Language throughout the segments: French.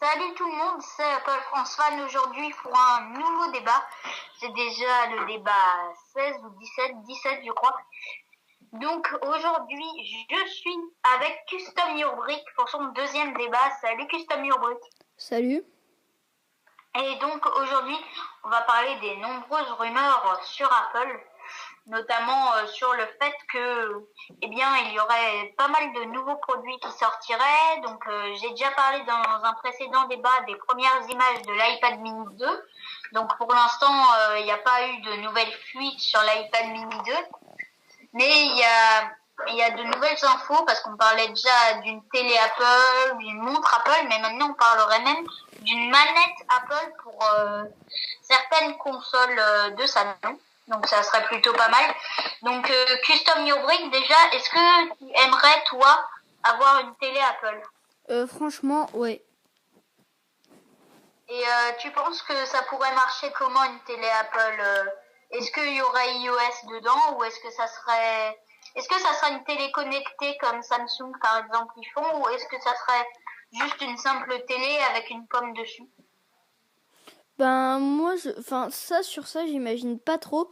Salut tout le monde, c'est Paul François aujourd'hui pour un nouveau débat. C'est déjà le débat 16 ou 17 je crois. Donc aujourd'hui, je suis avec Custom Your Brick pour son deuxième débat. Salut Custom Your Brick. Salut. Et donc aujourd'hui, on va parler des nombreuses rumeurs sur Apple, notamment sur le fait que, il y aurait pas mal de nouveaux produits qui sortiraient. Donc j'ai déjà parlé dans un précédent débat des premières images de l'iPad mini 2. Donc pour l'instant, il n'y a pas eu de nouvelles fuites sur l'iPad mini 2. Mais il y a de nouvelles infos parce qu'on parlait déjà d'une télé Apple, d'une montre Apple, mais maintenant on parlerait même d'une manette Apple pour certaines consoles de salon. Donc ça serait plutôt pas mal. Donc Custom Your Brick, déjà, est-ce que tu aimerais toi avoir une télé Apple? Franchement, ouais. Et tu penses que ça pourrait marcher comment une télé Apple? Est-ce qu'il y aurait iOS dedans ou est-ce que ça serait une télé connectée comme Samsung par exemple ils font, ou est-ce que ça serait juste une simple télé avec une pomme dessus? Ben moi, sur ça, j'imagine pas trop.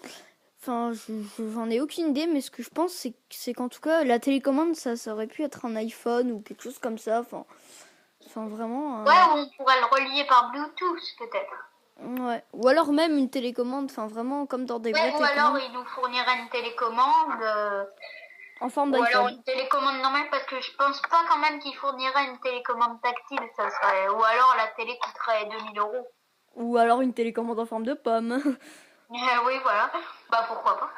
Enfin, j'en ai aucune idée, mais ce que je pense, c'est qu'en tout cas, la télécommande, ça aurait pu être un iPhone ou quelque chose comme ça. Enfin vraiment. Ouais, ou on pourrait le relier par Bluetooth peut-être. Ouais. Ou alors même une télécommande, enfin vraiment comme dans des vraies Ou alors télécommandes. il nous fournirait une télécommande. En forme Ou alors d'iPhone. une télécommande normale, parce que je pense pas quand même qu'il fournirait une télécommande tactile, ça serait. Ou alors la télé coûterait 2000 €. Ou alors une télécommande en forme de pomme. Oui, voilà. Bah pourquoi pas.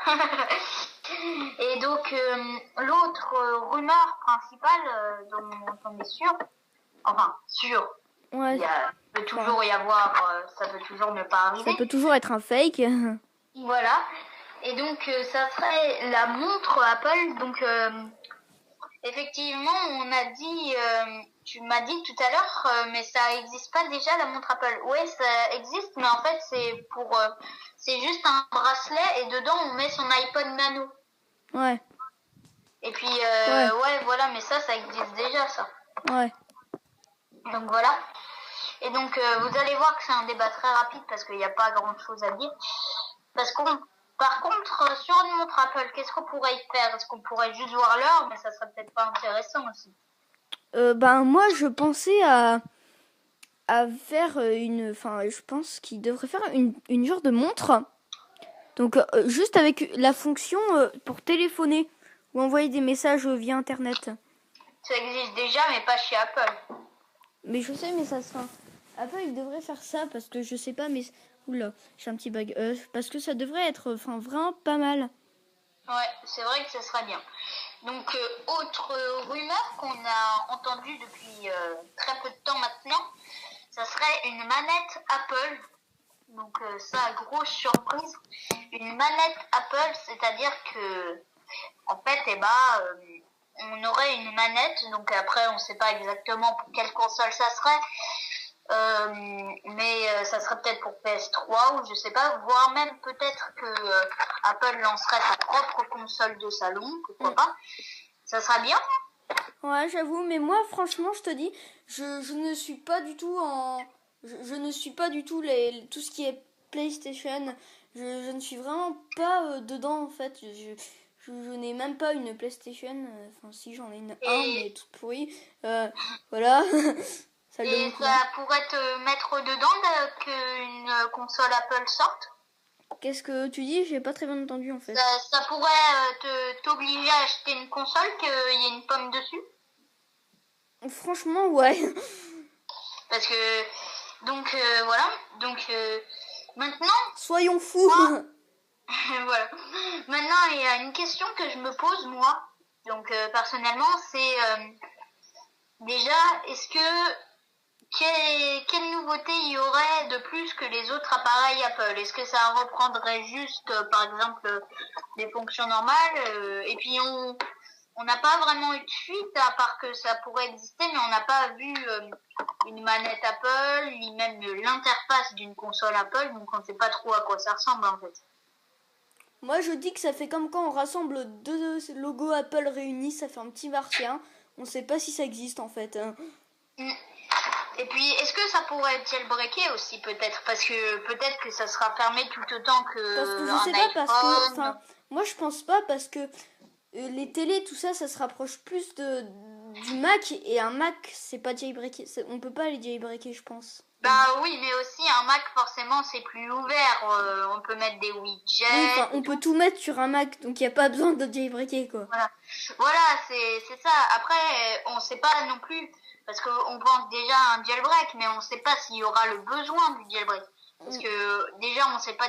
Et donc l'autre rumeur principale dont on est sûr, Ouais. peut toujours y avoir, ça peut toujours ne pas arriver. Ça peut toujours être un fake. Voilà. Et donc ça serait la montre Apple. Donc effectivement, on a dit, tu m'as dit tout à l'heure, mais ça existe pas déjà la montre Apple. Ouais, ça existe, mais en fait c'est juste un bracelet et dedans on met son iPod Nano. Ouais. Et puis ouais, voilà, mais ça existe déjà ça. Ouais. Donc voilà. Et donc vous allez voir que c'est un débat très rapide parce qu'il n'y a pas grand chose à dire. Par contre, sur une montre Apple, qu'est-ce qu'on pourrait y faire? Est-ce qu'on pourrait juste voir l'heure? Mais ça serait peut-être pas intéressant aussi. Ben moi, je pensais à faire je pense qu'il devrait faire une genre de montre. Donc juste avec la fonction pour téléphoner ou envoyer des messages via internet. Ça existe déjà, mais pas chez Apple. Mais je sais, mais ça sera. Apple, il devrait faire ça parce que je sais pas, mais oula, j'ai un petit bug. Parce que ça devrait être, vraiment pas mal. Ouais, c'est vrai que ce serait bien. Donc autre rumeur qu'on a entendue depuis très peu de temps maintenant, ça serait une manette Apple. Donc ça, grosse surprise, une manette Apple, c'est-à-dire que en fait, on aurait une manette. Donc après, on ne sait pas exactement pour quelle console ça serait, mais ça serait peut-être pour PS3 ou je sais pas, voire même peut-être que Apple lancerait sa propre console de salon, pourquoi pas. Ça sera bien. Ouais, j'avoue, mais moi, franchement, je te dis, je ne suis pas du tout je ne suis pas du tout tout ce qui est PlayStation. Je ne suis vraiment pas dedans, en fait. Je n'ai même pas une PlayStation. Enfin, si, j'en ai une mais toute pourrie. Voilà. Et ça pourrait te mettre dedans qu'une console Apple sorte? Qu'est-ce que tu dis? J'ai pas très bien entendu, en fait. Ça pourrait t'obliger à acheter une console qu'il y ait une pomme dessus? Franchement, ouais. Parce que, donc, voilà. Donc, maintenant... Soyons fous. Voilà. Maintenant, il y a une question que je me pose, moi. Donc, personnellement, c'est... déjà, est-ce que... Quelle nouveauté il y aurait de plus que les autres appareils Apple? Est-ce que ça reprendrait juste, par exemple, des fonctions normales? Et puis, on n'a pas vraiment eu de fuite, à part que ça pourrait exister, mais on n'a pas vu une manette Apple, ni même l'interface d'une console Apple, donc on ne sait pas trop à quoi ça ressemble en fait. Moi, je dis que ça fait comme quand on rassemble deux logos Apple réunis, ça fait un petit martien. On sait pas si ça existe en fait. Et puis, est-ce que ça pourrait être jailbreaké aussi, peut-être? Parce que peut-être que ça sera fermé tout autant Parce que je qu'un sais pas, parce que, iPhone. enfin, moi je pense pas, parce que les télés, tout ça, ça se rapproche plus du Mac, et un Mac, c'est pas jailbreaké, on peut pas les jailbreaker, je pense. Bah oui, mais aussi un Mac, forcément, c'est plus ouvert. On peut mettre des Oui, widgets. enfin, on peut tout mettre sur un Mac, donc il y a pas besoin de jailbreaker, quoi. Voilà, c'est ça. Après, on sait pas non plus, parce qu'on pense déjà à un jailbreak, mais on sait pas s'il y aura le besoin du jailbreak. Parce que déjà, on sait pas